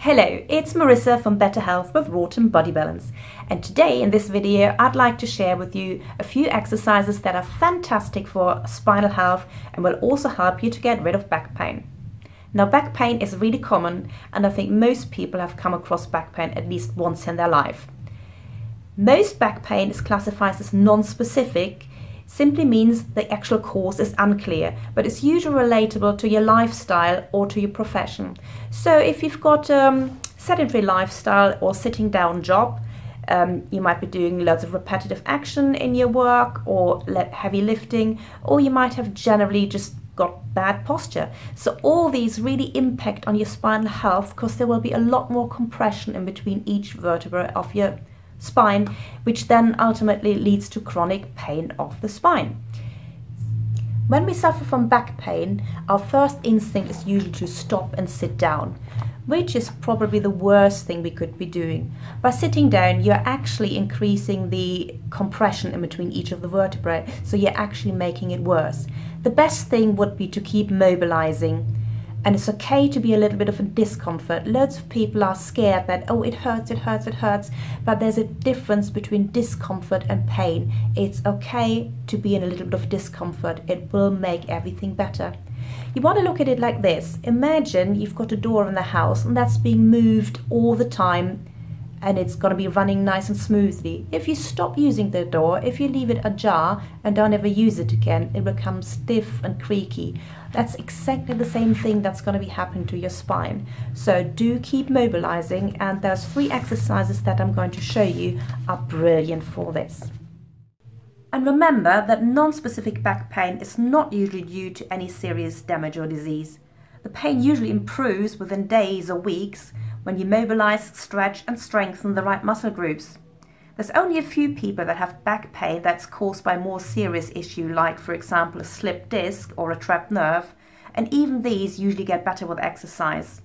Hello, it's Marissa from Better Health with Wroughton Body Balance, and today in this video I'd like to share with you a few exercises that are fantastic for spinal health and will also help you to get rid of back pain. Now, back pain is really common, and I think most people have come across back pain at least once in their life. Most back pain is classified as non-specific. Simply means the actual cause is unclear, but it's usually relatable to your lifestyle or to your profession. So if you've got a sedentary lifestyle or sitting down job, you might be doing loads of repetitive action in your work or heavy lifting, or you might have generally just got bad posture. So all these really impact on your spinal health because there will be a lot more compression in between each vertebra of your spine, which then ultimately leads to chronic pain of the spine. When we suffer from back pain, our first instinct is usually to stop and sit down, which is probably the worst thing we could be doing. By sitting down, you're actually increasing the compression in between each of the vertebrae, so you're actually making it worse. The best thing would be to keep mobilizing. And it's okay to be a little bit of a discomfort. Loads of people are scared that, oh, it hurts, it hurts, it hurts. But there's a difference between discomfort and pain. It's okay to be in a little bit of discomfort. It will make everything better. You want to look at it like this. Imagine you've got a door in the house and that's being moved all the time, and it's going to be running nice and smoothly. If you stop using the door, if you leave it ajar and don't ever use it again, it becomes stiff and creaky. That's exactly the same thing that's going to be happening to your spine. So do keep mobilizing, and those 3 exercises that I'm going to show you are brilliant for this. And remember that non-specific back pain is not usually due to any serious damage or disease. The pain usually improves within days or weeks when you mobilize, stretch and strengthen the right muscle groups. There's only a few people that have back pain that's caused by a more serious issue, like for example a slipped disc or a trapped nerve, and even these usually get better with exercise.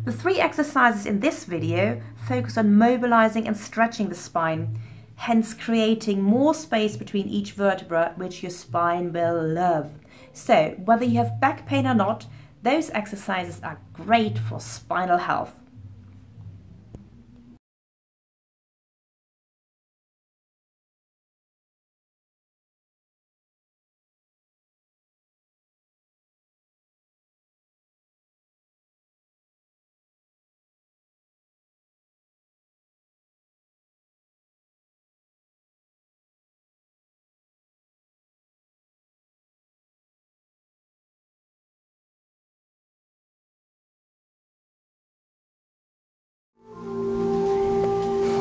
The 3 exercises in this video focus on mobilizing and stretching the spine, hence creating more space between each vertebra, which your spine will love. So whether you have back pain or not, those exercises are great for spinal health.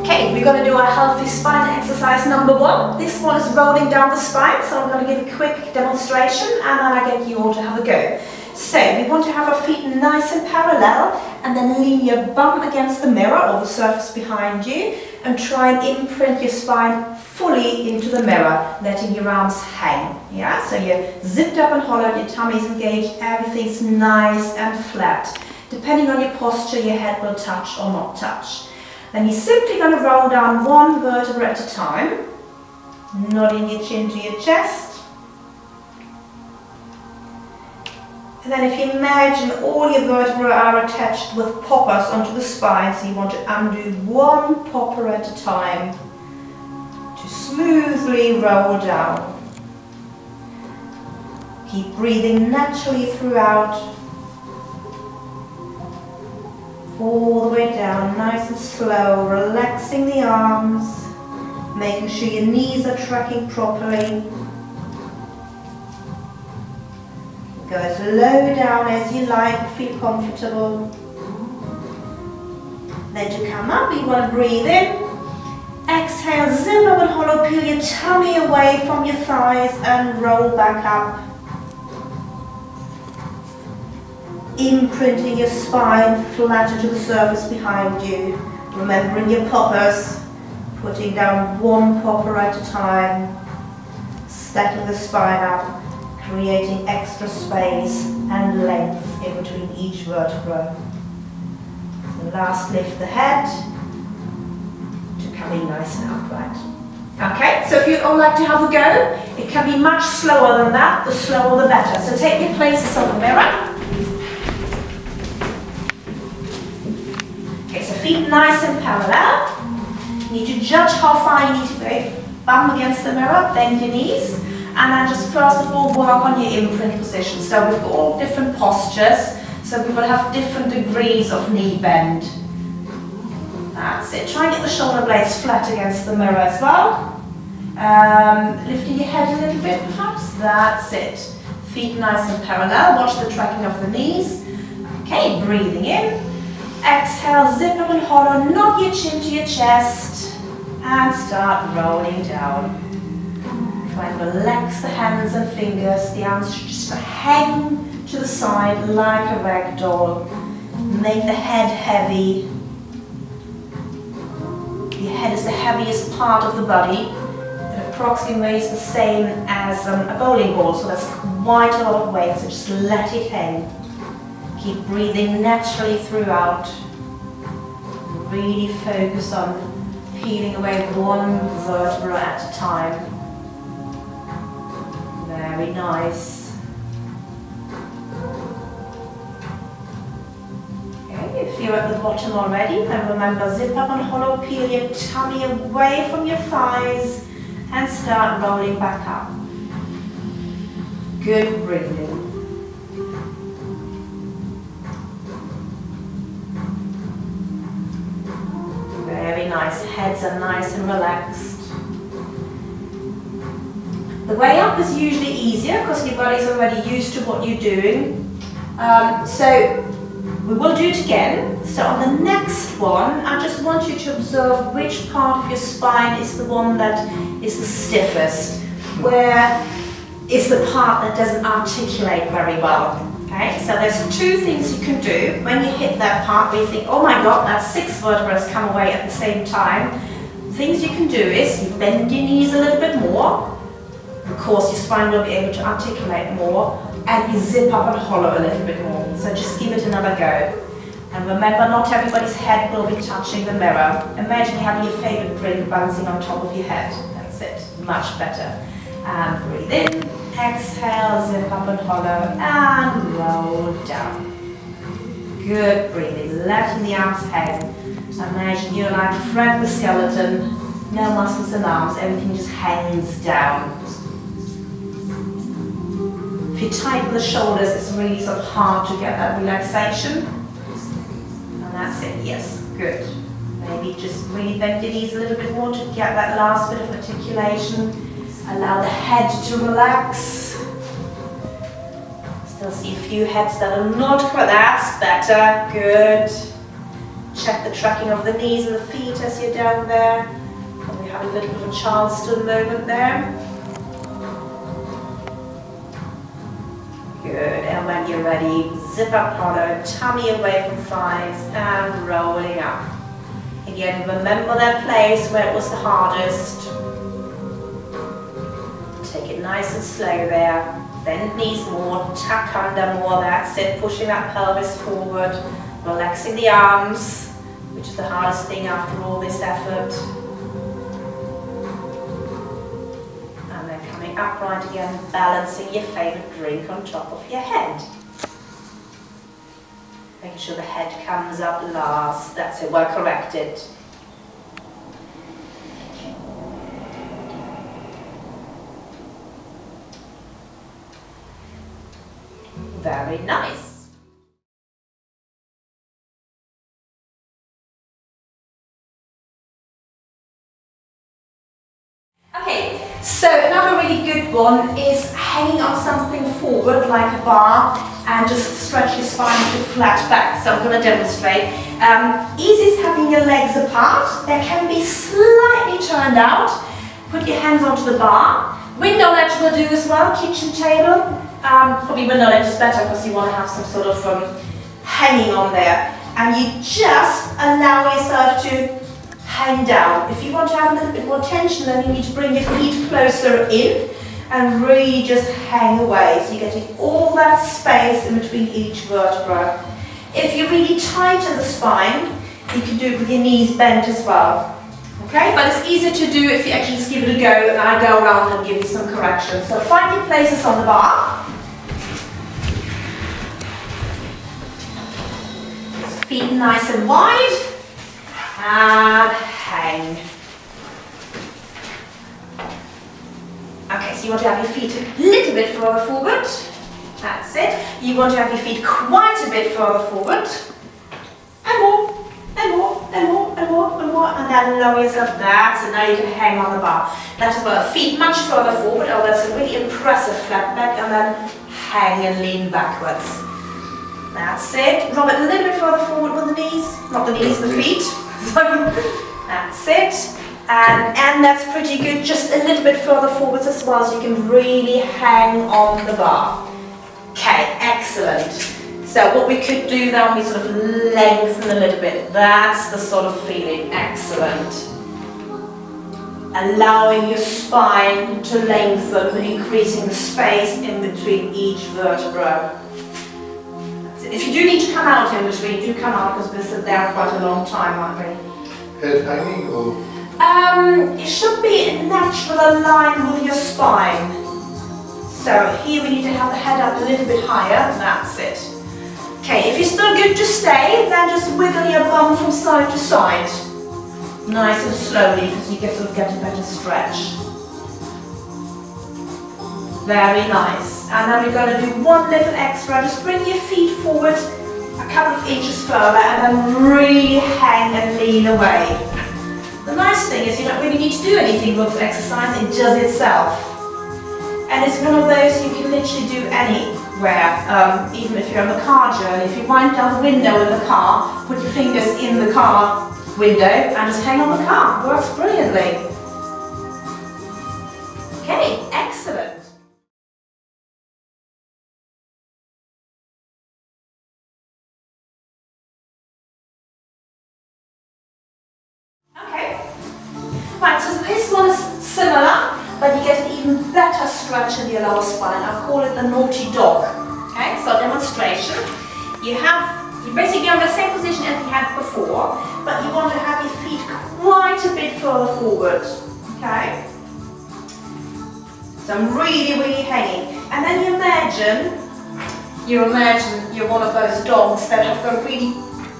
Okay, we're going to do our healthy spine exercise number 1. This one is rolling down the spine, so I'm going to give a quick demonstration and then I get you all to have a go. So we want to have our feet nice and parallel, and then lean your bum against the mirror or the surface behind you and try and imprint your spine fully into the mirror, letting your arms hang. Yeah, so you're zipped up and hollowed, your tummy's engaged, everything's nice and flat. Depending on your posture, your head will touch or not touch. Then you're simply going to roll down 1 vertebra at a time, nodding your chin to your chest. And then if you imagine all your vertebrae are attached with poppers onto the spine, so you want to undo 1 popper at a time to smoothly roll down. Keep breathing naturally throughout. All the way down, nice and slow, relaxing the arms, making sure your knees are tracking properly. Go as low down as you like, feel comfortable. Then to come up, you want to breathe in. Exhale, zip up and hollow, peel your tummy away from your thighs and roll back up. Imprinting your spine flat into the surface behind you, remembering your poppers, putting down 1 popper at a time, stacking the spine up, creating extra space and length in between each vertebra. So last, lift the head to coming nice and upright. Okay, so if you'd all like to have a go, it can be much slower than that, the slower the better. So take your places on the mirror. feet nice and parallel. You need to judge how far you need to go. Bum against the mirror, bend your knees, and then just first of all work on your imprint position. So we've got all different postures, so we will have different degrees of knee bend. That's it. Try and get the shoulder blades flat against the mirror as well. Lifting your head a little bit perhaps. That's it. Feet nice and parallel. Watch the tracking of the knees. Okay, breathing in. Exhale, zip up and hollow. Knock your chin to your chest. And start rolling down. Try and relax the hands and fingers. The arms should just hang to the side like a rag doll. Make the head heavy. Your head is the heaviest part of the body. It approximately weighs the same as a bowling ball, so that's quite a lot of weight, so just let it hang. Keep breathing naturally throughout. Really focus on peeling away one vertebra at a time. Very nice. Okay, if you're at the bottom already, then remember, zip up and hollow, peel your tummy away from your thighs and start rolling back up. Good breathing. Very nice. Heads are nice and relaxed. The way up is usually easier because your body's already used to what you're doing. So we will do it again. So on the next one, I just want you to observe which part of your spine is the one that is the stiffest, where is the part that doesn't articulate very well. Okay, so there's two things you can do when you hit that part where you think, oh my god, that's 6 vertebrae come away at the same time. Things you can do is you bend your knees a little bit more. Of course, your spine will be able to articulate more, and you zip up and hollow a little bit more. So just give it another go. And remember, not everybody's head will be touching the mirror. Imagine having your favorite drink bouncing on top of your head. That's it, much better. And breathe in, exhale, zip up and hollow, and roll down. Good breathing, letting the arms hang. Imagine you're like Fred the skeleton, no muscles and arms, everything just hangs down. If you tighten the shoulders, it's really sort of hard to get that relaxation. And that's it, yes, good. Maybe just really bend your knees a little bit more to get that last bit of articulation. Allow the head to relax. Still see a few heads that are not quite, that's better, good. Check the tracking of the knees and the feet as you're down there. And we have a little bit of a Charleston moment there. Good, and when you're ready, zip up hollow, tummy away from thighs, and rolling up. Again, remember that place where it was the hardest. Take it nice and slow there. Bend knees more, tuck under more, that's it, pushing that pelvis forward, relaxing the arms, which is the hardest thing after all this effort. Upright again, balancing your favorite drink on top of your head. Making sure the head comes up last. That's it, well corrected. Very nice. Okay, so another really good one is hanging on something forward like a bar and just stretch your spine to flat back. So I'm going to demonstrate. Easy is having your legs apart. They can be slightly turned out. Put your hands onto the bar. Window ledge will do as well, kitchen table. Probably window ledge is better because you want to have some sort of hanging on there. And you just allow yourself to hang down. If you want to have a little bit more tension, then you need to bring your feet closer in and really just hang away. So you're getting all that space in between each vertebra. If you're really tight in the spine, you can do it with your knees bent as well. Okay, but it's easier to do if you actually just give it a go, and I go around and give you some corrections. So find your places on the bar. Feet nice and wide. and hang. Okay, so you want to have your feet a little bit further forward. That's it. You want to have your feet quite a bit further forward. And more, and more, and more, and more, and more. And then lower yourself. That's it. Now you can hang on the bar. That is well. Feet much further forward. Oh, that's a really impressive flat back. And then hang and lean backwards. That's it. Drop it a little bit further forward with the knees. Not the knees, the feet. That's it. And that's pretty good. Just a little bit further forwards as well, so you can really hang on the bar. Okay, excellent. So what we could do then, we sort of lengthen a little bit. That's the sort of feeling. Excellent. Allowing your spine to lengthen, increasing the space in between each vertebra. If you do need to come out in between, do come out, because we'll sit there quite a long time, aren't we? Head hanging or? It should be in natural align with your spine. So here we need to have the head up a little bit higher. That's it. Okay, if you're still good to stay, then just wiggle your bum from side to side. Nice and slowly, because you get a better stretch. Very nice. And then we're going to do one little extra. Just bring your feet forward a couple of inches further and then really hang and lean away. The nice thing is you don't really need to do anything with the exercise, it does itself. And it's one of those you can literally do anywhere, even if you're on the car journey. If you wind down the window in the car, put your fingers in the car window and just hang on the car. Works brilliantly. Okay, excellent. Right, so this one is similar, but you get an even better stretch in the lower spine. I call it the naughty dog. Okay, so demonstration. You're basically on the same position as you had before, but you want to have your feet quite a bit further forward. Okay? So I'm really, really hanging. And then you imagine you're one of those dogs that have got really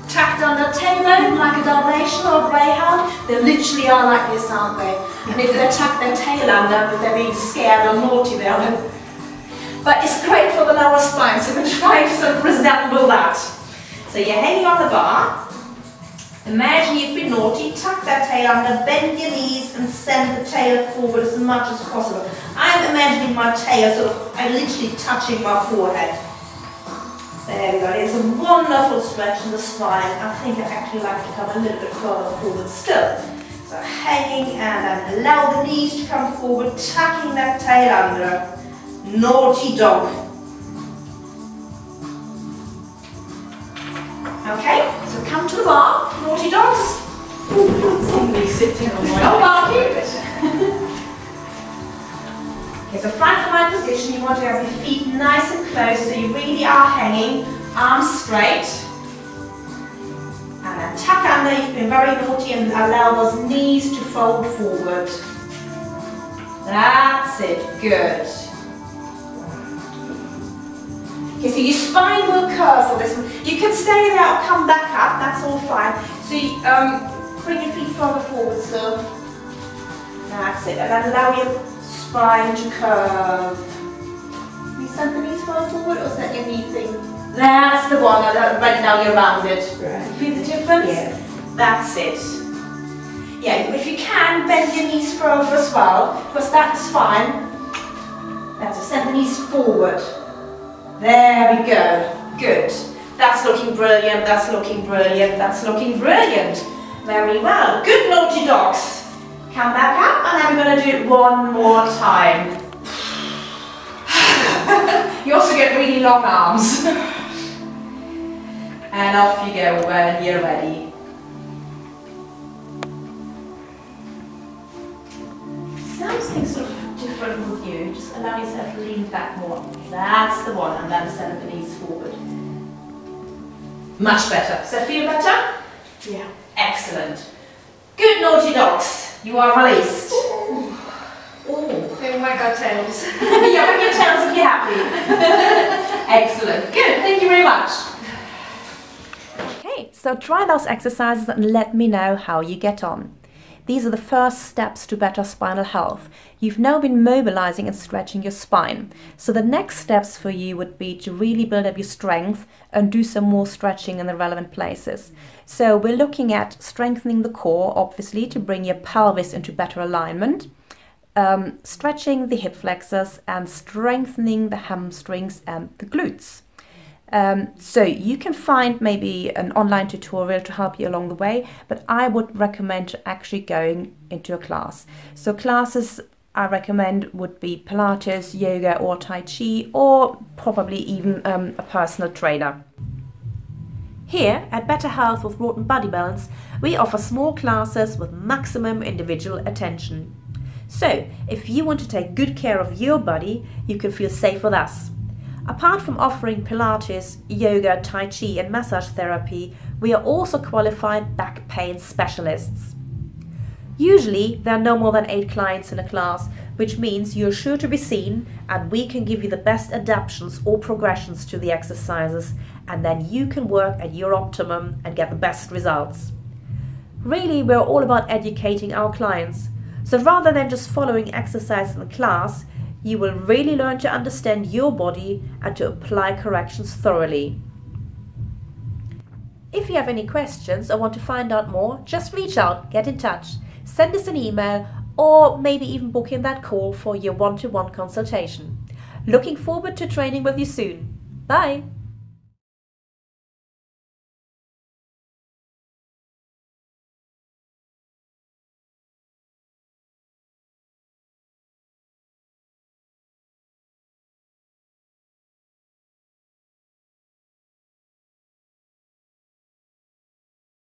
tucked under tailbone, like a Dalmatian or a Greyhound. They literally are like this, aren't they? And if they tuck their tail under, if they're being scared or naughty, they'll. But it's great for the lower spine, so we're trying to sort of resemble that. So you're hanging on the bar. Imagine you've been naughty, tuck that tail under, bend your knees and send the tail forward as much as possible. I'm imagining my tail sort of, literally touching my forehead. There we go, it's a wonderful stretch in the spine. I think I'd actually like to come a little bit further forward still. So hanging and then allow the knees to come forward, tucking that tail under. Naughty dog. Okay, so come to the bar, naughty dogs. Somebody sitting on my no barking. Okay, so front line position, you want to have your feet nice and close so you really are hanging, arms straight. And then tuck under, you've been very naughty, and allow those knees to fold forward. That's it, good. Okay, so your spine will curve for this one. You can stay there or come back up, that's all fine. So you, bring your feet further forward still. That's it, and then allow your spine to curve. You send the knees further forward, or is that your knee thing? That's the one, right now you're rounded. Right. Feel the difference? Yeah. That's it. Yeah, if you can, bend your knees further as well, because that is fine. That's it, send the knees forward. There we go. Good. That's looking brilliant, that's looking brilliant, that's looking brilliant. Very well. Good naughty dogs. Come back up, and then we're going to do it one more time. You also get really long arms. And off you go when you're ready. Something sort of different with you. Just allow yourself to lean back more. That's the one, and then send the knees forward. Much better. Does that feel better? Yeah. Excellent. Good naughty dogs. You are released. Ooh. Ooh. They wag our tails. Yeah, wag your tails if you're happy. Excellent. Good. Thank you very much. Okay. So So try those exercises and let me know how you get on. These are the first steps to better spinal health. You've now been mobilizing and stretching your spine. So the next steps for you would be to really build up your strength and do some more stretching in the relevant places. So we're looking at strengthening the core, obviously, to bring your pelvis into better alignment, stretching the hip flexors and strengthening the hamstrings and the glutes. So you can find maybe an online tutorial to help you along the way, but I would recommend actually going into a class. So classes I recommend would be Pilates, yoga or Tai Chi, or probably even a personal trainer. Here at Better Health with Wroughton Body Balance, we offer small classes with maximum individual attention. So if you want to take good care of your body, you can feel safe with us. Apart from offering Pilates, yoga, Tai Chi and massage therapy, we are also qualified back pain specialists. Usually there are no more than 8 clients in a class, which means you're sure to be seen and we can give you the best adaptations or progressions to the exercises, and then you can work at your optimum and get the best results. Really, we're all about educating our clients. So rather than just following exercises in the class, you will really learn to understand your body and to apply corrections thoroughly. If you have any questions or want to find out more, just reach out, get in touch, send us an email, or maybe even book in that call for your one-to-one consultation. Looking forward to training with you soon. Bye!